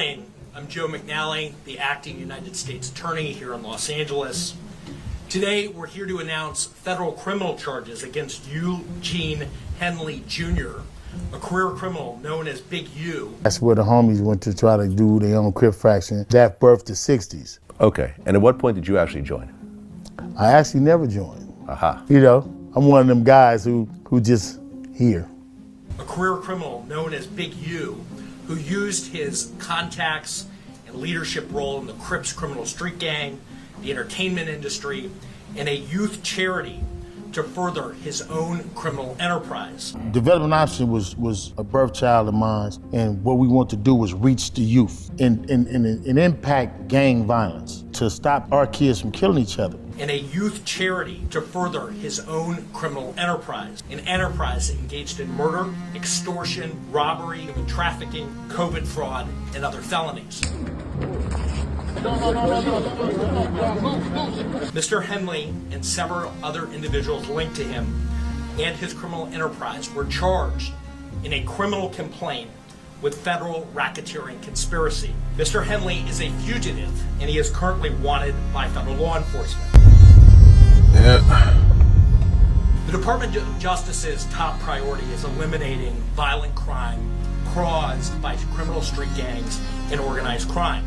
morning. I'm Joe McNally, the acting United States Attorney here in Los Angeles. Today, we're here to announce federal criminal charges against Eugene Henley Jr., a career criminal known as Big U. That's where the homies went to try to do their own crip fraction. That birthed the 60s. Okay, and at what point did you actually join? I actually never joined. Aha. You know, I'm one of them guys who just here. A career criminal known as Big U, who used his contacts and leadership role in the Crips criminal street gang, the entertainment industry, and a youth charity to further his own criminal enterprise. Development Option was a birth child of mine, and what we want to do was reach the youth and impact gang violence to stop our kids from killing each other. And a youth charity to further his own criminal enterprise, an enterprise engaged in murder, extortion, robbery, human trafficking, COVID fraud, and other felonies. Mr. Henley and several other individuals linked to him and his criminal enterprise were charged in a criminal complaint with federal racketeering conspiracy. Mr. Henley is a fugitive and he is currently wanted by federal law enforcement. The Department of Justice's top priority is eliminating violent crime caused by criminal street gangs and organized crime.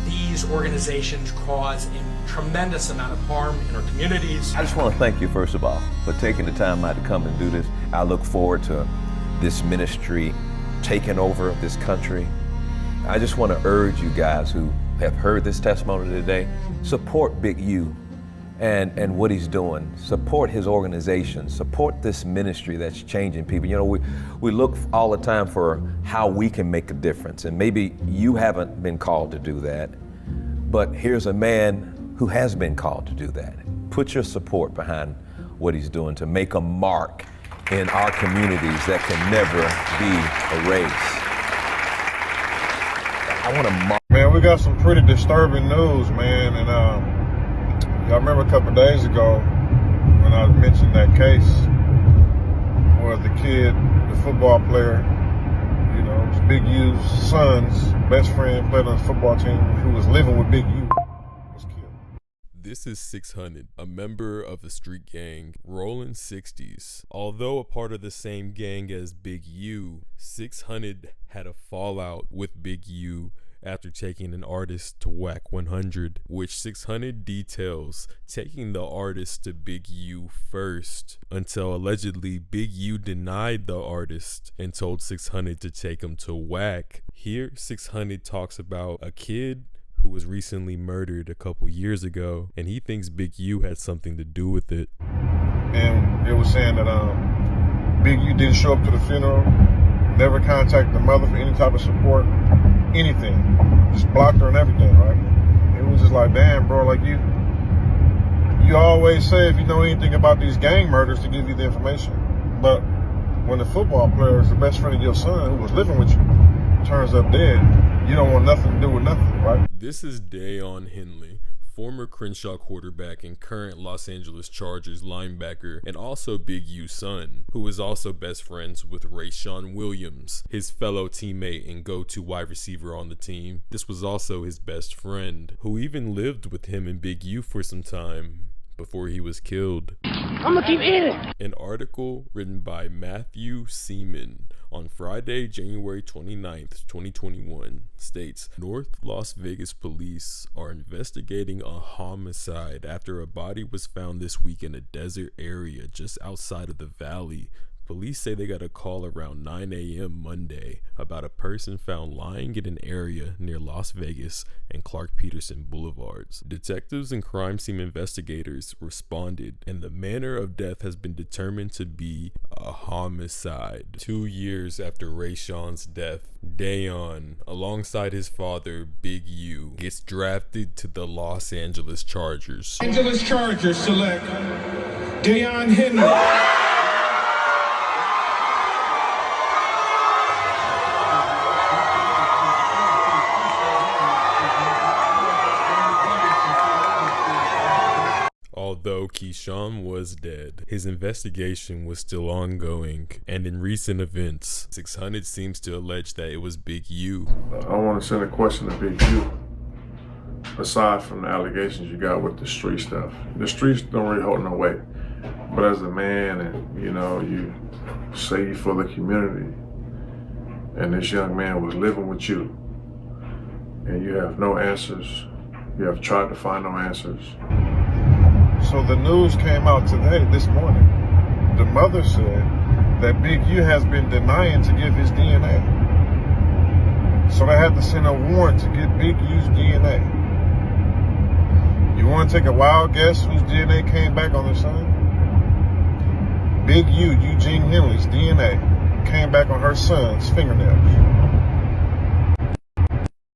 These organizations cause a tremendous amount of harm in our communities. I just want to thank you, first of all, for taking the time out to come and do this. I look forward to this ministry taking over this country. I just want to urge you guys who have heard this testimony today, support Big U and what he's doing. Support his organization, support this ministry that's changing people. You know, we look all the time for how we can make a difference, and maybe you haven't been called to do that, but here's a man who has been called to do that. Put your support behind what he's doing to make a mark in our communities that can never be erased. I want to mark. Man, we got some pretty disturbing news, man, and I remember a couple of days ago when I mentioned that case where the kid, the football player, you know, was Big U's son's best friend, played on the football team, who was living with Big U, was killed. This is 600, a member of the street gang Rollin 60s. Although a part of the same gang as Big U, 600 had a fallout with Big U after taking an artist to Whack 100, which 600 details taking the artist to Big U first, until allegedly Big U denied the artist and told 600 to take him to Whack. Here 600 talks about a kid who was recently murdered a couple years ago, and he thinks Big U had something to do with it. And it was saying that Big U didn't show up to the funeral, never contacted the mother for any type of support, anything, just blocked her and everything, right? It was just like, damn, bro, like you always say if you know anything about these gang murders to give you the information, but when the football player is the best friend of your son who was living with you turns up dead, you don't want nothing to do with nothing, right? This is Dayon Henley, former Crenshaw quarterback and current Los Angeles Chargers linebacker, and also Big U's son, who is also best friends with Rayshawn Williams, his fellow teammate and go-to wide receiver on the team. This was also his best friend, who even lived with him and Big U for some time before he was killed. I'm gonna keep eating. An article written by Matthew Seaman on Friday, January 29th, 2021 states, North Las Vegas police are investigating a homicide after a body was found this week in a desert area just outside of the valley. Police say they got a call around 9 a.m. Monday about a person found lying in an area near Las Vegas and Clark Peterson Boulevards. Detectives and crime scene investigators responded, and the manner of death has been determined to be a homicide. 2 years after Rayshawn's death, Dayon, alongside his father, Big U, gets drafted to the Los Angeles Chargers. Angeles Chargers select Dayon Henley. Although Keyshawn was dead, his investigation was still ongoing, and in recent events, 600 seems to allege that it was Big U. I want to send a question to Big U. Aside from the allegations you got with the street stuff, the streets don't really hold no weight. But as a man, and you say you for the community, and this young man was living with you, and you have no answers. You have tried to find no answers. So the news came out today, this morning. The mother said that Big U has been denying to give his DNA. So they had to send a warrant to get Big U's DNA. You want to take a wild guess whose DNA came back on their son? Big U, Eugene Henley's DNA, came back on her son's fingernails.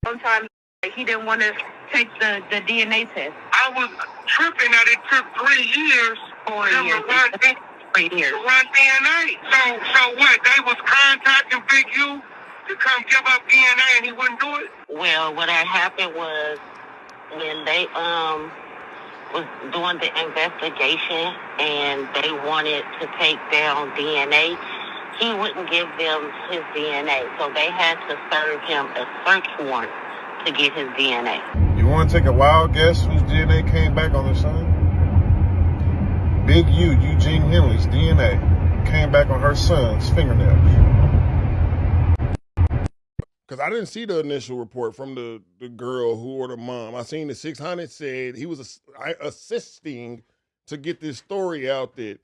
Sometimes he didn't want to take the DNA test. I was tripping that it took 3 years for him to run 3 years. to run DNA. So what? They was contacting Big U to come give up DNA and he wouldn't do it? Well, what had happened was when they was doing the investigation and they wanted to take down DNA, he wouldn't give them his DNA. So they had to serve him a search warrant to get his DNA. You want to take a wild guess whose DNA came back on their son? Big U, Eugene Henley's DNA, came back on her son's fingernails. Because I didn't see the initial report from the girl who or the mom. I seen the 600 said he was assisting to get this story out that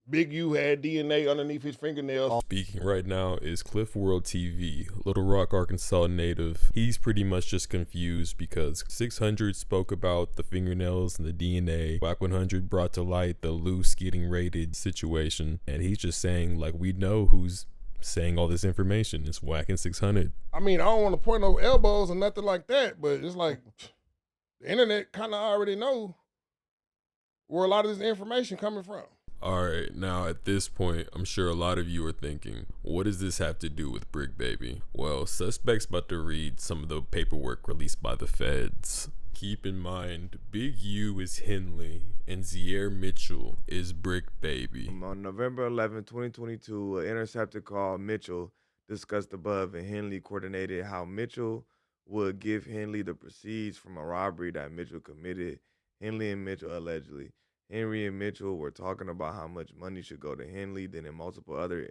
Big U had DNA underneath his fingernails. Speaking right now is Cliff World TV, Little Rock, Arkansas native. He's pretty much just confused because 600 spoke about the fingernails and the DNA. Whack 100 brought to light the Luce getting raided situation. And he's just saying, like, we know who's saying all this information. It's Whack and 600. I mean, I don't want to point no elbows or nothing like that, but it's like the internet kind of already know where a lot of this information coming from. All right, now at this point, I'm sure a lot of you are thinking, what does this have to do with Bricc Baby? Well, suspects about to read some of the paperwork released by the feds. Keep in mind, Big U is Henley and Zier Mitchell is Bricc Baby. On November 11, 2022, an interceptor called Mitchell discussed above, and Henley coordinated how Mitchell would give Henley the proceeds from a robbery that Mitchell committed. Henley and Mitchell allegedly. Henry and Mitchell were talking about how much money should go to Henley. Then in multiple other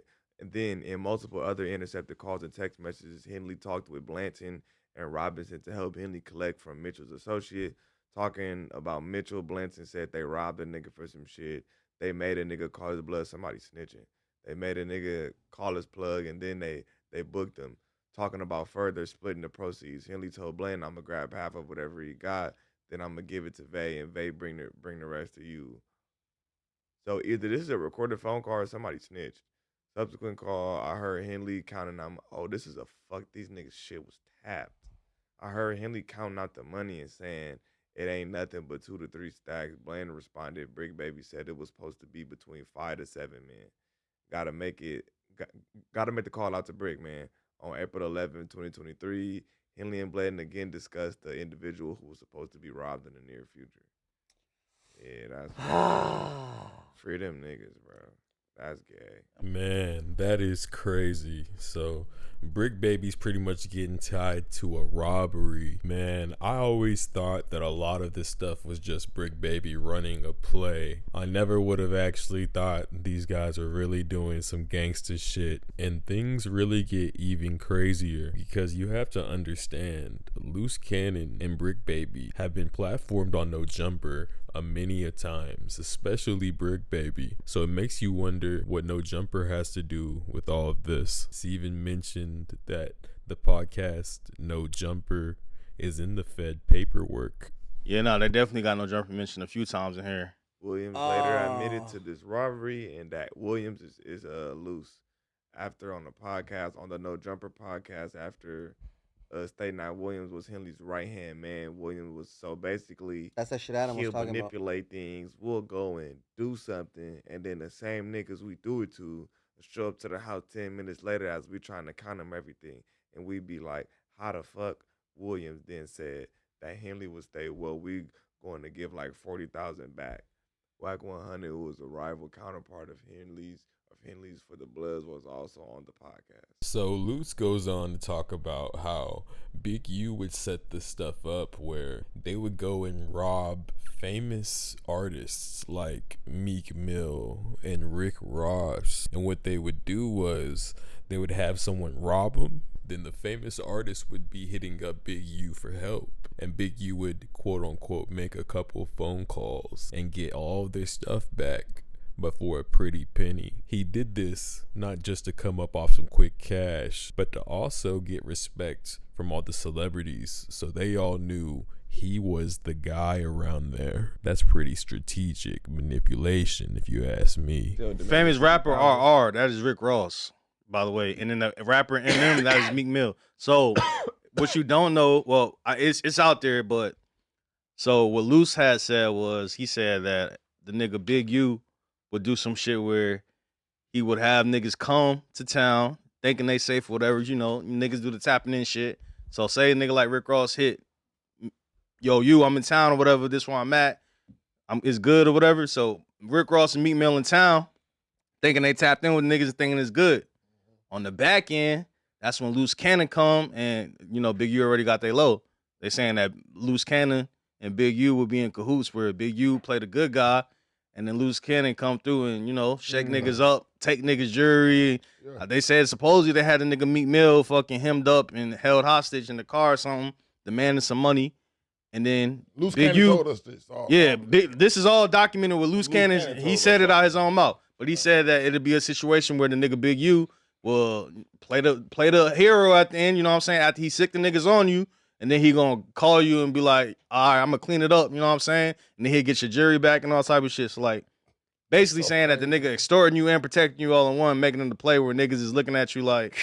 intercepted calls and text messages, Henley talked with Blanton and Robinson to help Henley collect from Mitchell's associate. Talking about Mitchell, Blanton said they robbed a nigga for some shit. They made a nigga call his blood. Somebody snitching. They made a nigga call his plug, and then they booked him. Talking about further splitting the proceeds. Henley told Blanton, I'm going to grab half of whatever he got. Then I'm gonna give it to Vay, and Vay bring the rest to you. So either this is a recorded phone call or somebody snitched. Subsequent call, I heard Henley counting out. Oh, this is a fuck. These niggas shit was tapped. I heard Henley counting out the money and saying it ain't nothing but 2 to 3 stacks. Bland responded. Bricc Baby said it was supposed to be between 5 to 7 men. Gotta make the call out to Bricc, man. On April 11, 2023. Henley and Blanton again discussed the individual who was supposed to be robbed in the near future. Yeah, that's free them niggas, bro. That's gay. Man, that is crazy. So Bricc Baby's pretty much getting tied to a robbery. Man, I always thought that a lot of this stuff was just Bricc Baby running a play. I never would have actually thought these guys are really doing some gangster shit. And things really get even crazier because you have to understand, Luce Cannon and Bricc Baby have been platformed on No Jumper many a times, especially Bricc Baby. So it makes you wonder what No Jumper has to do with all of this. It's even mentioned that the podcast No Jumper is in the Fed paperwork. Yeah, no, they definitely got No Jumper mentioned a few times in here. Williams later admitted to this robbery and that Williams is Luce. After on the No Jumper podcast, after stating that Williams was Henley's right-hand man. Williams was, so basically, that's that shit Adam was talking about. He'll manipulate things, we'll go and do something, and then the same niggas we do it to show up to the house 10 minutes later as we trying to count them everything. And we be like, how the fuck? Williams then said that Henley would stay, well, we going to give like $40,000 back. Wack 100, who was a rival counterpart of Henley's for the Bloods, was also on the podcast. So Luce goes on to talk about how Big U would set this stuff up where they would go and rob famous artists like Meek Mill and Rick Ross. And what they would do was they would have someone rob them. Then the famous artist would be hitting up Big U for help. And Big U would, quote unquote, make a couple phone calls and get all their stuff back, but for a pretty penny. He did this not just to come up off some quick cash, but to also get respect from all the celebrities, so they all knew he was the guy around there. That's pretty strategic manipulation, if you ask me. Famous rapper RR, that is Rick Ross, by the way. And then the rapper MM, that is Meek Mill. So what you don't know, well, it's out there, but so what Luce had said was, he said that the nigga Big U would do some shit where he would have niggas come to town thinking they safe or whatever, you know, niggas do the tapping in shit. So say a nigga like Rick Ross hit, yo, I'm in town or whatever, this where I'm at, it's good or whatever. So Rick Ross and Meek Mill in town thinking they tapped in with niggas thinking it's good. On the back end, that's when Luce Cannon come and, you know, Big U already got they low. They saying that Luce Cannon and Big U would be in cahoots where Big U played a good guy, and then Luce Cannon come through and, you know, shake niggas up, take niggas jewelry. Yeah. They said supposedly they had a nigga Meek Mill fucking hemmed up and held hostage in the car or something, demanding some money. And then Luce Big Cannon U told us this. This is all documented with Luce Cannon. He said it out his own mouth. But he said that it'd be a situation where the nigga Big U will play the hero at the end, you know what I'm saying? After he sick the niggas on you, and then he gonna call you and be like, all right, I'm gonna clean it up, you know what I'm saying? And then he'll get your jury back and all type of shit. So like, basically saying that the nigga extorting you and protecting you all in one, making them to play where niggas is looking at you like,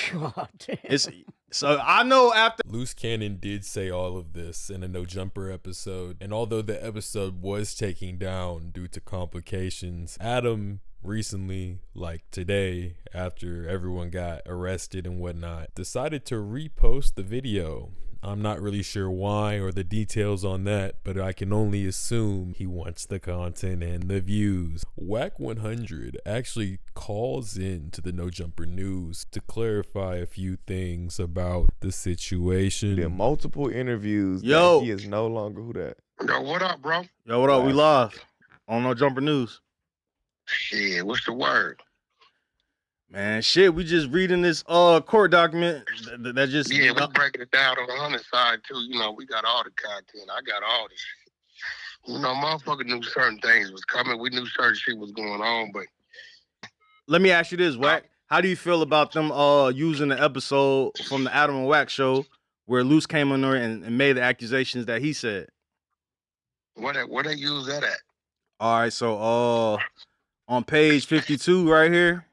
it's. So I know after Luce Cannon did say all of this in a No Jumper episode, and although the episode was taken down due to complications, Adam recently, like today, after everyone got arrested and whatnot, decided to repost the video. I'm not really sure why or the details on that, but I can only assume he wants the content and the views. Wack 100 actually calls in to the No Jumper News to clarify a few things about the situation. There are multiple interviews. That he is no longer who that. Yo, what up, bro? Yo, what up? We live on No Jumper News. Shit, what's the word? Man, shit, we just reading this court document that just... Yeah, we're breaking it down on the Hunter side, too. You know, we got all the content. I got all this shit. You know, motherfucker knew certain things was coming. We knew certain shit was going on, but... Let me ask you this, Wack. How do you feel about them using the episode from the Adam and Wack show where Luce came on there and made the accusations that he said? Where they use that at? All right, so on page 52 right here,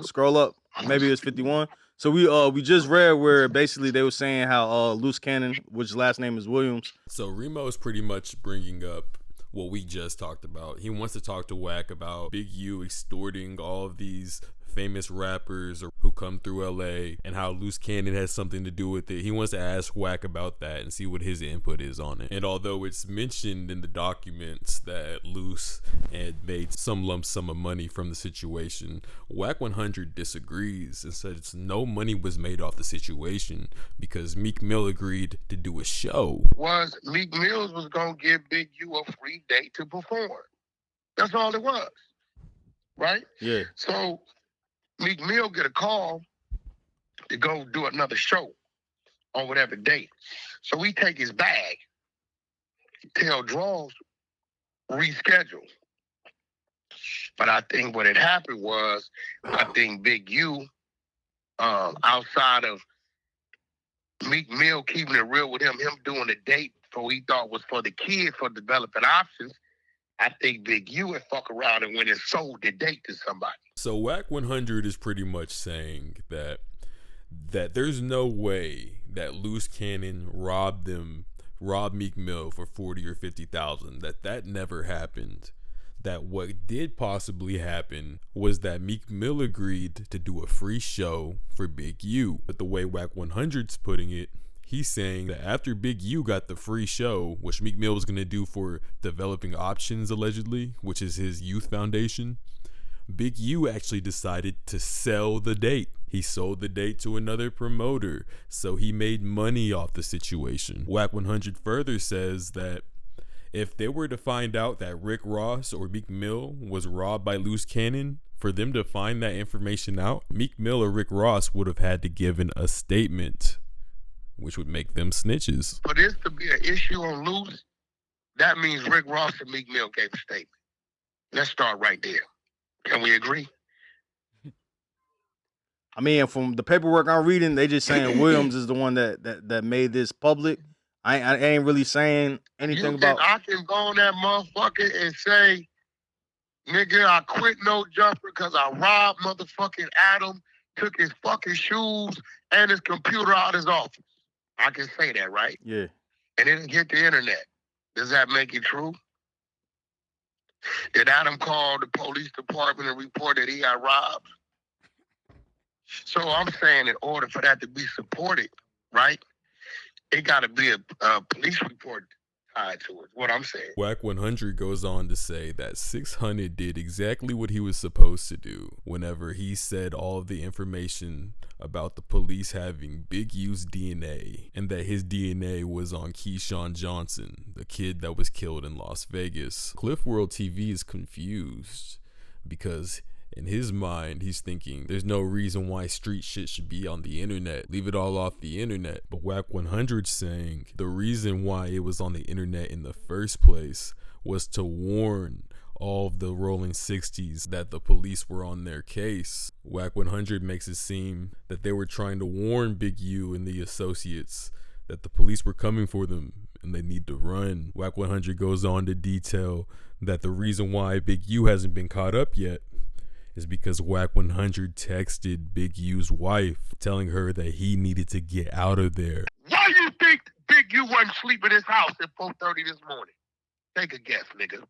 scroll up, maybe it's 51. So we just read where basically they were saying how Luce Cannon, which last name is Williams. So Remo is pretty much bringing up what we just talked about. He wants to talk to Wack about Big U extorting all of these famous rappers who come through LA and how Luce Cannon has something to do with it. He wants to ask Wack about that and see what his input is on it. And although it's mentioned in the documents that Luce had made some lump sum of money from the situation, Wack 100 disagrees and says no money was made off the situation because Meek Mill agreed to do a show. Was Meek Mills was gonna give Big U a free date to perform. That's all it was. Right? Yeah. So Meek Mill get a call to go do another show on whatever date. So we take his bag, tell Draws, reschedule. But I think what had happened was, I think Big U, outside of Meek Mill keeping it real with him doing a date for he thought was for the kid for developing options, I think Big U would fuck around and went and sold the date to somebody. So Wack 100 is pretty much saying that there's no way that Luce Cannon robbed Meek Mill for 40 or 50,000. That never happened. That what did possibly happen was that Meek Mill agreed to do a free show for Big U. But the way Wack 100's putting it, He's saying that after Big U got the free show, which Meek Mill was going to do for Developing Options, allegedly, which is his youth foundation, Big U actually decided to sell the date. He sold the date to another promoter, so he made money off the situation. Wack 100 further says that if they were to find out that Rick Ross or Meek Mill was robbed by Luce Cannon, for them to find that information out, Meek Mill or Rick Ross would have had to give a statement, which would make them snitches. For this to be an issue on Luce, that means Rick Ross and Meek Mill gave a statement. Let's start right there. Can we agree? I mean, from the paperwork I'm reading, they just saying Williams is the one that made this public. I ain't really saying anything about. I can go on that motherfucker and say, nigga, I quit No Jumper because I robbed motherfucking Adam, took his fucking shoes and his computer out of his office. I can say that, right? Yeah. And it didn't get the internet. Does that make it true? Did Adam call the police department and report that he got robbed? So I'm saying in order for that to be supported, right, it got to be a police report tied to it, what I'm saying. Wack 100 goes on to say that 600 did exactly what he was supposed to do whenever he said all of the information about the police having Big U's DNA and that his DNA was on Keyshawn Johnson, the kid that was killed in Las Vegas. Cliff World TV is confused because in his mind, he's thinking there's no reason why street shit should be on the internet. Leave it all off the internet. But Wack 100's saying the reason why it was on the internet in the first place was to warn all of the Rolling 60s that the police were on their case. Wack 100 makes it seem that they were trying to warn Big U and the associates that the police were coming for them and they need to run. Wack 100 goes on to detail that the reason why Big U hasn't been caught up yet is because Wack 100 texted Big U's wife telling her that he needed to get out of there. Why you think Big U wasn't sleeping in his house at 4:30 this morning? Take a guess, nigga.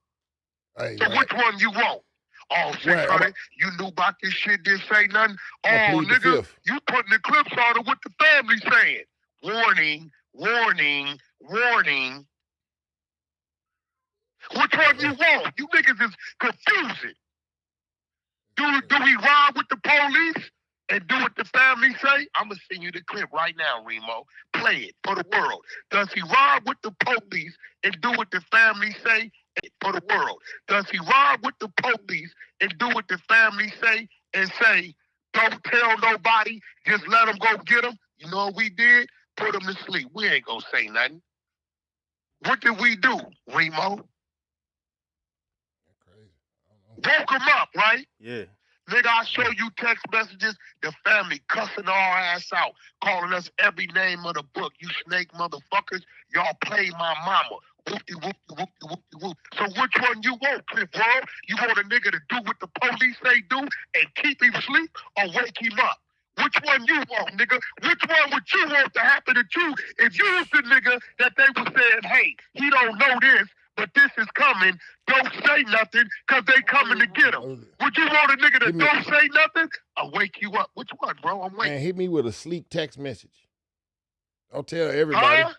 Hey, so which one you want? Oh, shit, honey, you knew about this shit, didn't say nothing? Oh, nigga, you putting the clips on it, what the family saying. Warning, warning, warning. Which one you want? You niggas is confusing. Do we ride with the police and do what the family say? I'm going to send you the clip right now, Remo. Play it for the world. Does he ride with the police and do what the family say? For the world. Does he ride with the police and do what the family say and say, don't tell nobody, just let them go get him? You know what we did? Put him to sleep. We ain't going to say nothing. What did we do, Remo? Woke him up, right? Yeah. Nigga, I show you text messages, the family cussing our ass out, calling us every name of the book. You snake motherfuckers, y'all play my mama. Whoopty, whoopty, whoopty, whoopty, whoop. So which one you want, Cliff World? You want a nigga to do what the police say do and keep him asleep or wake him up? Which one you want, nigga? Which one would you want to happen to you if you was the nigga that they were saying, hey, he don't know this, but this is coming. Don't say nothing because they coming to get him. Would you want a nigga that don't say nothing? I'll wake you up. Which one, bro? I'm waiting. Man, hit me with a sleek text message. Don't tell everybody.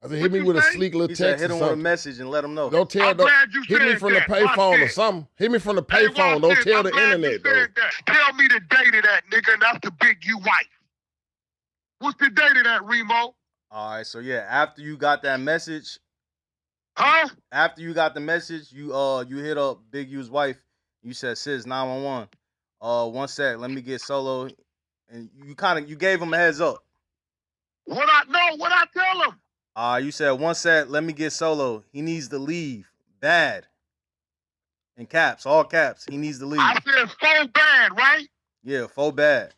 I said, hit me with a sleek little text. Hit him with a message and let them know. Don't tell. Hit me from the payphone or something. Hit me from the payphone. Don't tell the internet, though. Tell me the date of that, nigga, and that's the Big U wife. What's the date of that, Remo? All right, so yeah, after you got that message, after you got the message, you hit up Big U's wife. You said, sis, 911. One sec, let me get Solo. And you gave him a heads up. What I tell him? You said, one sec, let me get Solo. He needs to leave. Bad. In caps, all caps. He needs to leave. I said so bad, right? Yeah, full bad.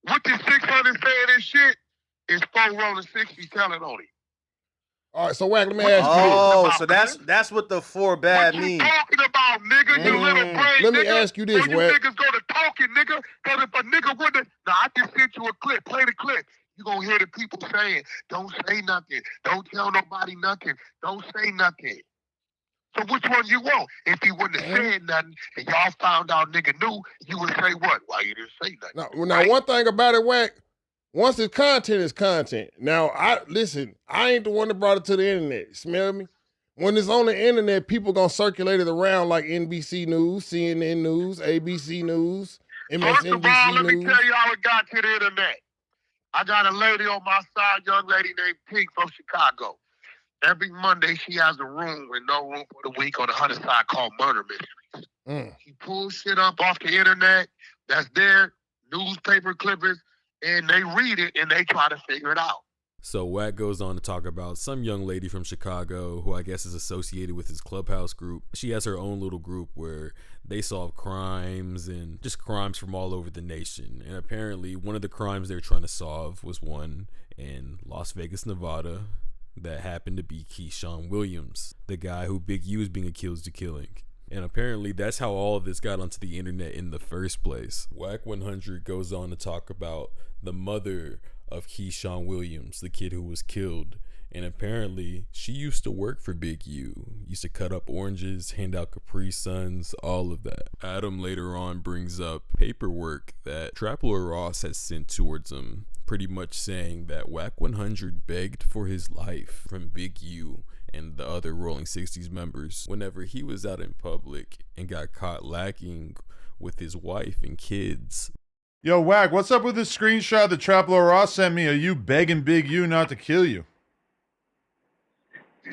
What the 600 saying this shit is 4 Rollin 60 telling on it. All right, so Wack, let me ask you. Oh, so that's what the 4 bad means. What you talking about, nigga? You little brain, let nigga. me ask you this, you Wack. niggas go to talking, nigga. Because if a nigga wouldn't, now I just sent you a clip. Play the clip. You gonna hear the people saying, don't say nothing. Don't tell nobody nothing. Don't say nothing. So which one you want? If he wouldn't have said nothing and y'all found out nigga knew, you would say what? Why you didn't say nothing? Now, one thing about it, Wack, Once it's content, it's content. Now, I ain't the one that brought it to the internet. You smell me? When it's on the internet, people gonna circulate it around like NBC News, CNN News, ABC News, First of all, MSNBC let me News. tell you how it got to the internet. I got a lady on my side, young lady named Pink from Chicago. Every Monday, she has a room with no room for the week on the other side called Murder Mysteries. She pulls shit up off the internet that's there, newspaper clippings, and they read it and they try to figure it out. So Wack goes on to talk about some young lady from Chicago who I guess is associated with his Clubhouse group. She has her own little group where they solve crimes and just crimes from all over the nation. And apparently one of the crimes they're trying to solve was one in Las Vegas, Nevada that happened to be Keyshawn Williams, the guy who Big U is being accused of killing. And apparently that's how all of this got onto the internet in the first place. Wack 100 goes on to talk about the mother of Keyshawn Williams, the kid who was killed. And apparently she used to work for Big U, used to cut up oranges, hand out Capri Suns, all of that. Adam later on brings up paperwork that Trap Lord Ross has sent towards him, pretty much saying that Wack 100 begged for his life from Big U and the other Rolling 60s members whenever he was out in public and got caught lacking with his wife and kids. Yo, Wack, what's up with this screenshot that Trap Lord Ross sent me? Are you begging Big U not to kill you?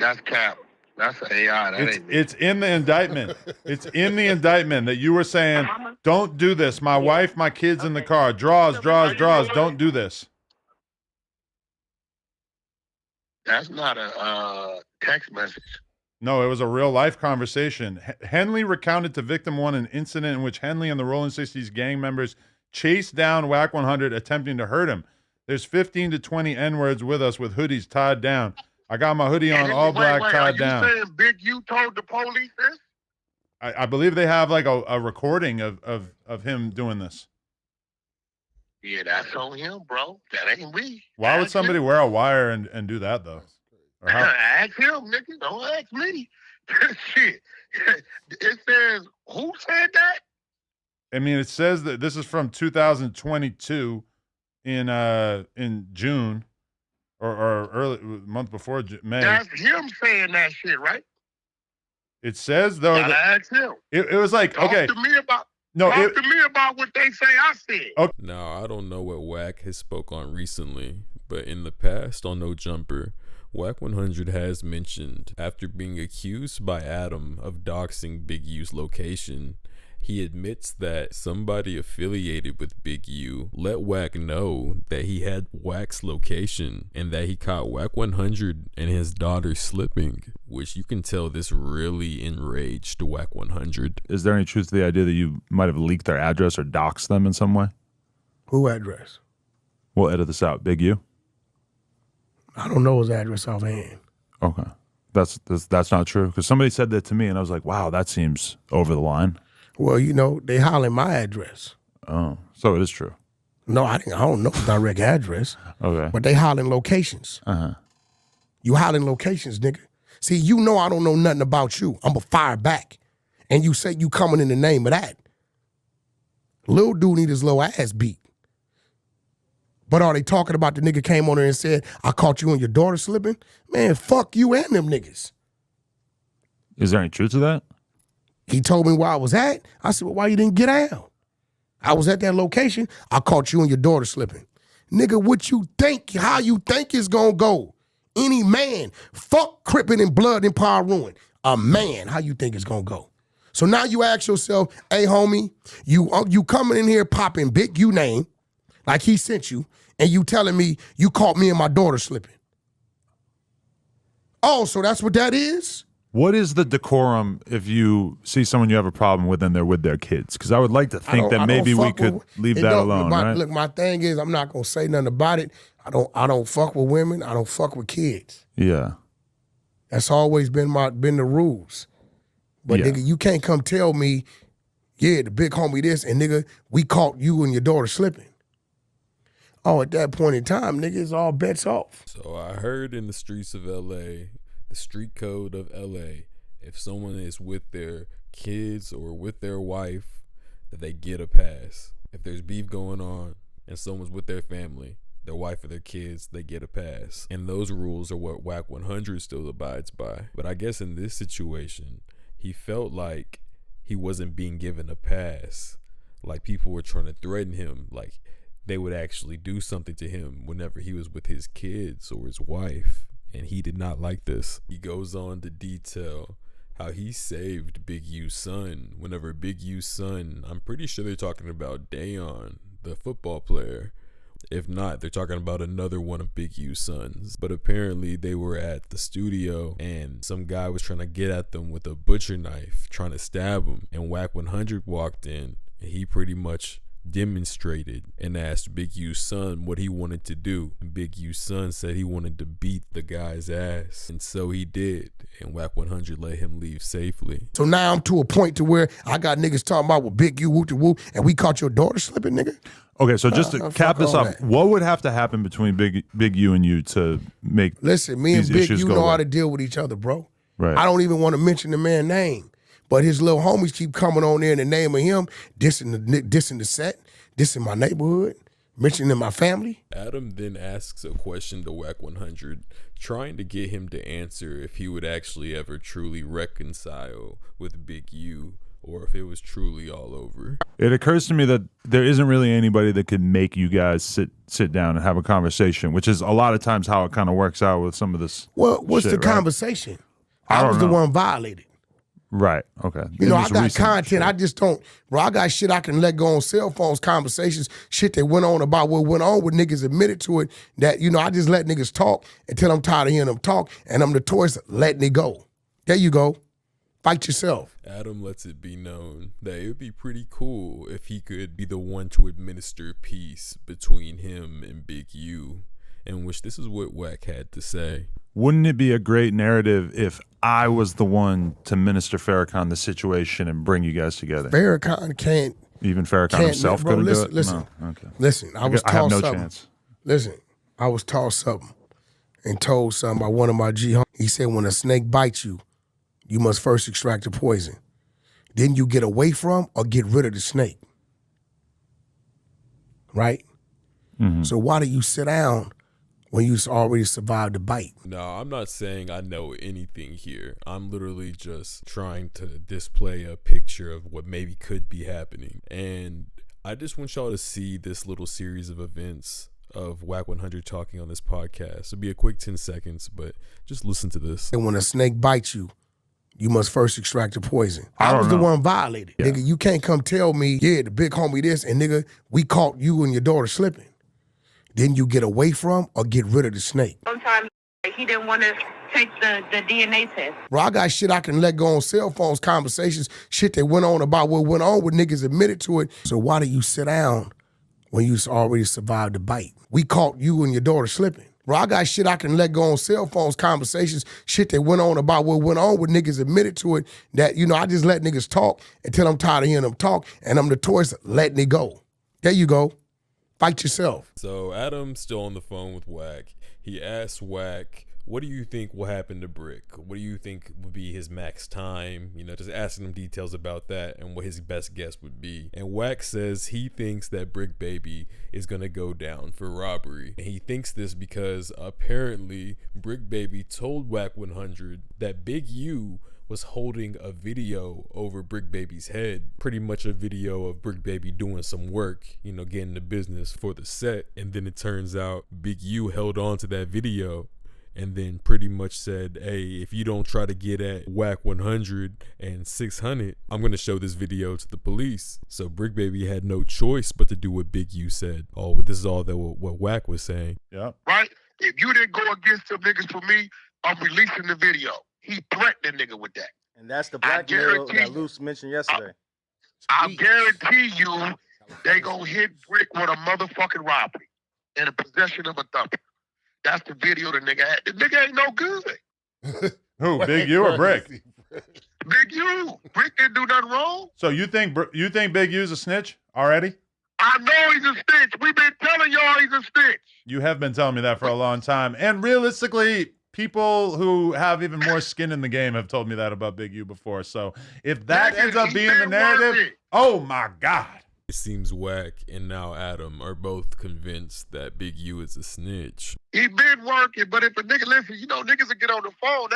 That's cap. That's AI. That ain't me. It's in the indictment. It's in the indictment that you were saying, don't do this. My wife, my kids in the car. Draws. Don't do this. That's not a text message. No, it was a real life conversation. Henley recounted to Victim One an incident in which Henley and the Rolling 60s gang members chased down Wack 100, attempting to hurt him. There's 15 to 20 N-words with us with hoodies tied down. I got my hoodie on, all black, tied down. Are you saying Big U told the police this? I believe they have like a recording of him doing this. Yeah, that's on him, bro. That ain't me. Why would somebody wear a wire and do that, though? Or how- Ask him, nigga. Don't ask me. Shit. It says, who said that? I mean, it says that this is from 2022 in June or early month before May. That's him saying that shit, right? It says though. Gotta ask him. It was like okay. Talk to me about. No, Talk to me about what they say I said. Okay. Now, I don't know what Wack has spoke on recently, but in the past on No Jumper, Wack 100 has mentioned after being accused by Adam of doxing Big U's location, he admits that somebody affiliated with Big U let Wack know that he had Wack's location and that he caught Wack 100 and his daughter slipping, which you can tell this really enraged Wack 100. Is there any truth to the idea that you might have leaked their address or doxed them in some way? Who address? We'll edit this out. Big U? I don't know his address offhand. Okay. That's not true? Because somebody said that to me and I was like, wow, that seems over the line. Well, you know, they hollering my address. Oh, so it is true. No, I don't know the direct address. Okay. But they hollering locations. Uh-huh. You hollering locations, nigga. See, you know I don't know nothing about you. I'm going to fire back. And you say you coming in the name of that. Lil dude need his little ass beat. But are they talking about the nigga came on there and said, I caught you and your daughter slipping? Man, fuck you and them niggas. Is there any truth to that? He told me where I was at. I said, well, why you didn't get out? I was at that location. I caught you and your daughter slipping. Nigga, what you think, how you think it's gonna go? Any man, fuck Crippin' and Blood and Power Ruin. A man, how you think it's gonna go? So now you ask yourself, hey, homie, you coming in here popping Big U name, like he sent you, and you telling me you caught me and my daughter slipping. Oh, so that's what that is? What is the decorum if you see someone you have a problem with and they're with their kids? Because I would like to think that maybe we could leave that alone, right? Look, my thing is I'm not going to say nothing about it. I don't fuck with women. I don't fuck with kids. Yeah. That's always been the rules. But Yeah. nigga, you can't come tell me, yeah, the big homie this, and nigga, we caught you and your daughter slipping. Oh, at that point in time, nigga, it's all bets off. So I heard in the streets of LA, the street code of LA, if someone is with their kids or with their wife, that they get a pass. If there's beef going on and someone's with their family, their wife or their kids, they get a pass. And those rules are what WAC 100 still abides by. But I guess in this situation, he felt like he wasn't being given a pass. Like people were trying to threaten him, like they would actually do something to him whenever he was with his kids or his wife. And he did not like this. He goes on to detail how he saved Big U's son whenever Big U's son, I'm pretty sure they're talking about Dayon, the football player. If not, they're talking about another one of Big U's sons. But apparently they were at the studio and some guy was trying to get at them with a butcher knife, trying to stab him. And WAC 100 walked in and he pretty much demonstrated and asked Big U's son what he wanted to do. And Big U's son said he wanted to beat the guy's ass. And so he did. And WAC 100 let him leave safely. So now I'm to a point to where I got niggas talking about with Big U, whoop de whoop, and we caught your daughter slipping, nigga. Okay, so just to cap this off, what would have to happen between Big U and you to make Listen, me and these Big issues U go know away? how to deal with each other, bro. Right. I don't even want to mention the man's name. But his little homies keep coming on there in the name of him, dissing the set, dissing my neighborhood, mentioning my family. Adam then asks a question to WAC 100, trying to get him to answer if he would actually ever truly reconcile with Big U or if it was truly all over. It occurs to me that there isn't really anybody that could make you guys sit down and have a conversation, which is a lot of times how it kind of works out with some of this. Well, what's shit, the right? conversation? I I don't was the know. one violated. Right. Okay. You know, I got recent content. shit. I just don't, bro. I got shit I can let go on cell phones, conversations, shit that went on about what went on with niggas admitted to it. That, you know, I just let niggas talk until I'm tired of hearing them talk, and I'm notorious letting it go. There you go. Fight yourself. Adam lets it be known that it would be pretty cool if he could be the one to administer peace between him and Big U, in which this is what WAC had to say. Wouldn't it be a great narrative if I was the one to minister Farrakhan the situation and bring you guys together? Farrakhan can't. Even Farrakhan Can't, himself bro, couldn't listen, do it? listen. No. Okay. Listen, I was I have taught no something. chance. Listen, I was taught something and told something by one of my G homies. He said, when a snake bites you, you must first extract the poison. Then you get away from or get rid of the snake. Right? Mm-hmm. So why do you sit down when you already survived the bite? No, I'm not saying I know anything here. I'm literally just trying to display a picture of what maybe could be happening. And I just want y'all to see this little series of events of WAC 100 talking on this podcast. It'll be a quick 10 seconds, but just listen to this. And when a snake bites you, you must first extract the poison. I don't was the know. one violated. Yeah. Nigga, you can't come tell me, yeah, the big homie this, and nigga, we caught you and your daughter slipping. Then you get away from or get rid of the snake. Sometimes he didn't want to take the DNA test. Bro, I got shit I can let go on cell phones, conversations, shit that went on about what went on with niggas admitted to it. So why do you sit down when you already survived the bite? We caught you and your daughter slipping. Bro, I got shit I can let go on cell phones, conversations, shit that went on about what went on with niggas admitted to it. That, you know, I just let niggas talk until I'm tired of hearing them talk, and I'm notorious letting it go. There you go. Fight yourself. So Adam's still on the phone with WAC. He asks WAC, what do you think will happen to Bricc? What do you think would be his max time? You know, just asking him details about that and what his best guess would be. And WAC says he thinks that Bricc Baby is going to go down for robbery. And he thinks this because apparently Bricc Baby told WAC 100 that Big U was holding a video over Bricc Baby's head, pretty much a video of Bricc Baby doing some work, you know, getting the business for the set. And then it turns out Big U held on to that video and then pretty much said, hey, if you don't try to get at WAC 100 and 600, I'm going to show this video to the police. So Bricc Baby had no choice but to do what Big U said. Oh, this is all that what WAC was saying. Yeah. Right? If you didn't go against them niggas for me, I'm releasing the video. He threatened the nigga with that. And that's the blackmail guarantee that you- Luce mentioned yesterday. I guarantee you they gonna hit Bricc with a motherfucking robbery and a possession of a thumper. That's the video the nigga had. The nigga ain't no good. Who, Big U or Bricc? Big U. Bricc didn't do nothing wrong. So you think Big U's a snitch already? I know he's a snitch. We've been telling y'all he's a snitch. You have been telling me that for a long time. And realistically, people who have even more skin in the game have told me that about Big U before. So if that Nigga, ends up he being the been narrative, working. oh my God. It seems Wack and now Adam are both convinced that Big U is a snitch. He been working, but if a nigga listen, you know niggas will get on the phone,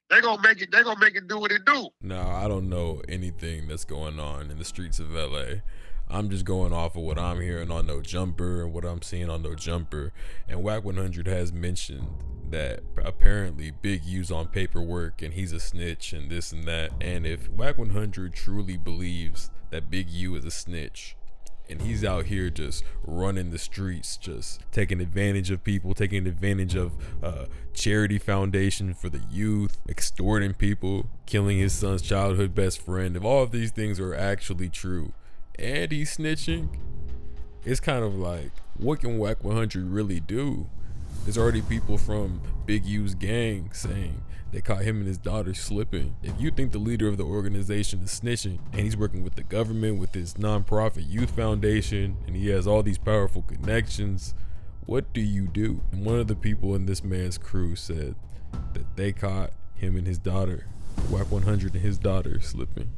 they gonna make it do what it do. Now, I don't know anything that's going on in the streets of LA. I'm just going off of what I'm hearing on No Jumper and what I'm seeing on No Jumper. And Wack 100 has mentioned that apparently Big U's on paperwork and he's a snitch and this and that. And if Wack 100 truly believes that Big U is a snitch and he's out here just running the streets, just taking advantage of people, taking advantage of charity foundation for the youth, extorting people, killing his son's childhood best friend, if all of these things are actually true and he's snitching, it's kind of like, what can Wack 100 really do? There's already people from Big U's gang saying they caught him and his daughter slipping. If you think the leader of the organization is snitching and he's working with the government, with his nonprofit youth foundation, and he has all these powerful connections, what do you do? And one of the people in this man's crew said that they caught him and his daughter, Wack 100 and his daughter, slipping.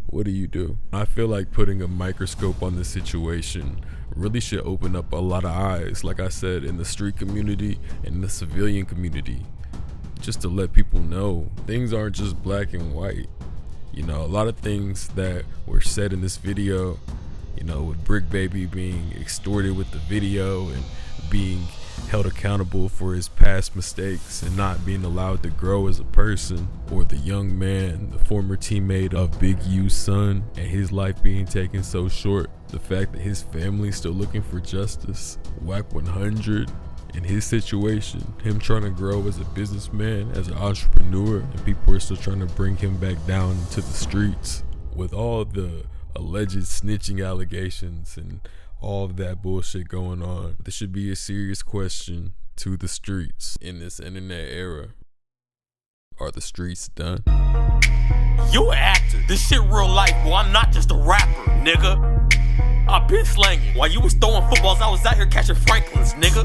What do you do? I feel like putting a microscope on this situation really should open up a lot of eyes, like I said, in the street community and the civilian community, just to let people know things aren't just black and white. You know, a lot of things that were said in this video, you know, with Bricc Baby being extorted with the video and being held accountable for his past mistakes and not being allowed to grow as a person, or the young man, the former teammate of Big U's son, and his life being taken so short, the fact that his family's still looking for justice, Wack 100 and his situation, him trying to grow as a businessman, as an entrepreneur, and people are still trying to bring him back down to the streets with all the alleged snitching allegations and all of that bullshit going on. This should be a serious question to the streets in this internet era. Are the streets done? You an actor. This shit real life, boy. I'm not just a rapper, nigga. I've been slanging. While you was throwing footballs, I was out here catching Franklins, nigga.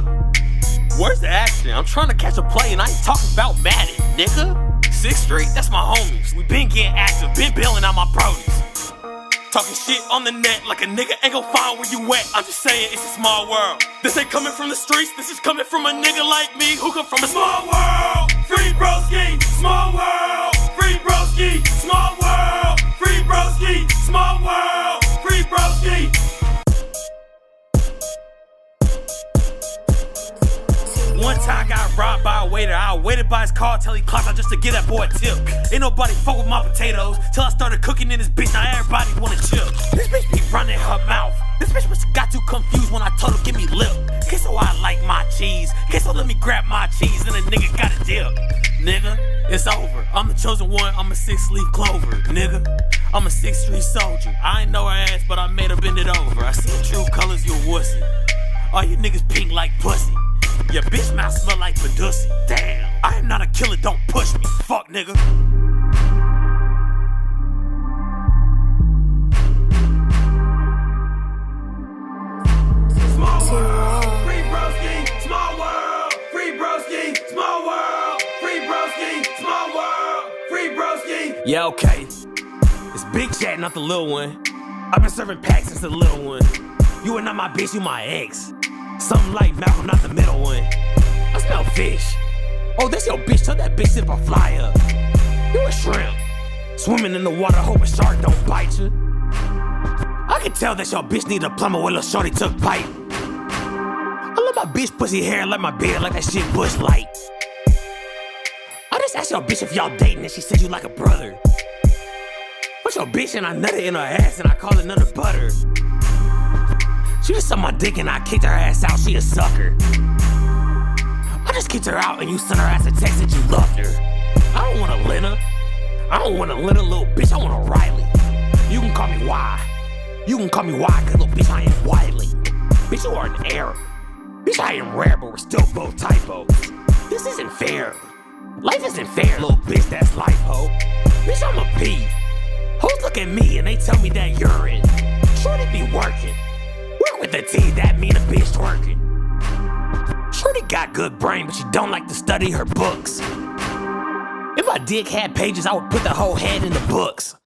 Where's the action? I'm trying to catch a play and I ain't talking about Madden, nigga. 6th Street, that's my homies. We been getting active, been bailing out my brodies. Talking shit on the net like a nigga ain't gon' find where you at. I'm just saying it's a small world. This ain't coming from the streets, this is coming from a nigga like me who come from a small world. Free broski, small world. Free broski, small world. Free broski, small world. Free broski. One time I got robbed by a waiter. I waited by his car till he clocked out just to get that boy a tip. Ain't nobody fuck with my potatoes till I started cooking in this bitch. Now everybody wanna chill. This bitch be running her mouth. This bitch must have got too confused when I told her give me lip. Queso, I like my cheese. Queso, let me grab my cheese and a nigga got a dip. Nigga, it's over. I'm the chosen one. I'm a 6-leaf clover. Nigga, I'm a 6th Street soldier. I ain't know her ass, but I made her bend it over. I see the true colors, you a wussy. All you niggas pink like pussy. Your bitch mouth smell like Badussy. Damn, I am not a killer, don't push me. Fuck, nigga. Small world, free broski, small world, free broski, small world, free broski, small world, free broski. Yeah, okay. It's Big Chat, not the little one. I've been serving packs since the little one. You are not my bitch, you my ex. Something like Malcolm, not the middle one. I smell fish. Oh, that's your bitch. Tell that bitch if I fly up. You a shrimp. Swimming in the water, hope a shark don't bite you. I can tell that your bitch need a plumber when little shorty took pipe. I love my bitch pussy hair like my beard, like that shit Bush Light. I just asked your bitch if y'all dating and she said you like a brother. What's your bitch and I nutted in her ass and I called it none of butter. She just sucked my dick and I kicked her ass out, she a sucker. I just kicked her out and you sent her ass a text that you loved her. I don't want a Lena. I don't want a little bitch, I want a Riley. You can call me Y. You can call me Y, cause little bitch I am Wiley. Bitch, you are an error. Bitch, I am rare, but we're still both typos. This isn't fair. Life isn't fair, little bitch, that's life, ho. Bitch, I'm a P. Hoes look at me and they tell me that urine. Shorty be working. Work with the T, that mean a bitch twerking. Shorty got good brain, but she don't like to study her books. If my dick had pages, I would put the whole head in the books.